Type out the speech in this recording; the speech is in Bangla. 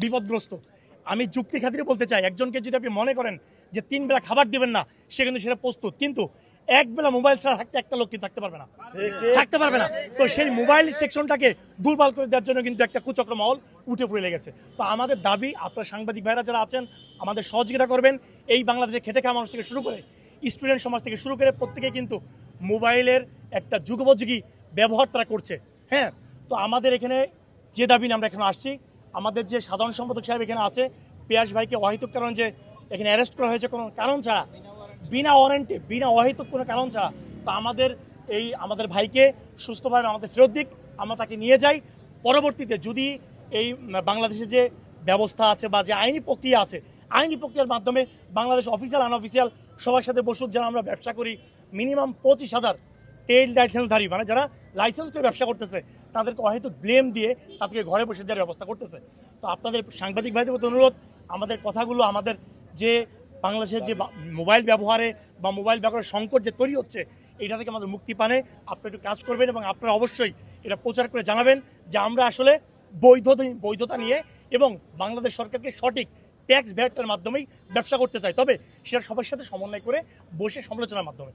বিপদগ্রস্ত। আমি যুক্তি খাতিরে বলতে চাই, একজনকে যদি আপনি মনে করেন যে 3 বেলা খাবার দিবেন না, সে কিন্তু সেটা প্রস্তুত, কিন্তু এক বেলা মোবাইল ছাড়া থাকতে একটা লোক কিন্তু থাকতে পারবে না, থাকতে পারবে না। তো সেই মোবাইল সেকশনটাকে দুর্বল করে দেওয়ার জন্য কিন্তু একটা কুচক্র মহল উঠে পড়ে লেগেছে। তো আমাদের দাবি, আপনার সাংবাদিক ভাইরা যারা আছেন আমাদের সহযোগিতা করবেন। এই বাংলাদেশে খেটে খাওয়া মানুষ থেকে শুরু করে স্টুডেন্ট সমাজ থেকে শুরু করে প্রত্যেকে কিন্তু মোবাইলের একটা যুগোপযোগী ব্যবহার তারা করছে। হ্যাঁ, তো আমাদের এখানে যে দাবি নিয়ে আমরা এখানে আসছি, আমাদের যে সাধারণ সম্পাদক সাহেব এখানে আছে, পিয়াস ভাইকে অহেতুক কারণ যে এখানে অ্যারেস্ট করা হয়েছে কোনো কারণ ছাড়া, বিনা ওয়ারেন্টে, বিনা অহেতুক কোনো কারণ ছাড়া, তো আমাদের ভাইকে সুস্থভাবে আমাদের ফেরত দিক, আমরা তাকে নিয়ে যাই। পরবর্তীতে যদি এই বাংলাদেশে যে ব্যবস্থা আছে বা যে আইনি প্রক্রিয়া আছে, আইনি প্রক্রিয়ার মাধ্যমে বাংলাদেশ অফিসিয়াল আনঅফিসিয়াল সবার সাথে বসুক, যারা আমরা ব্যবসা করি মিনিমাম 25,000 ট্রেড লাইসেন্সধারী, মানে যারা লাইসেন্স করে ব্যবসা করতেছে, তাদেরকে অহেতুক ব্লেম দিয়ে তাদেরকে ঘরে বসে দেওয়ার ব্যবস্থা করতেছে। তো আপনাদের সাংবাদিক ভাইদের প্রতি অনুরোধ, আমাদের কথাগুলো, আমাদের যে বাংলাদেশের যে মোবাইল ব্যবহারে বা মোবাইল ব্যবহারের সংকট যে তৈরি হচ্ছে, এটা থেকে আমাদের মুক্তি পানে আপনারা একটু কাজ করবেন এবং আপনারা অবশ্যই এটা প্রচার করে জানাবেন যে আমরা আসলে বৈধতা নিয়ে এবং বাংলাদেশ সরকারকে সঠিক ট্যাক্স ভ্যাটের মাধ্যমেই ব্যবসা করতে চাই, তবে সেটা সবার সাথে সমন্বয় করে বসে সমালোচনার মাধ্যমে।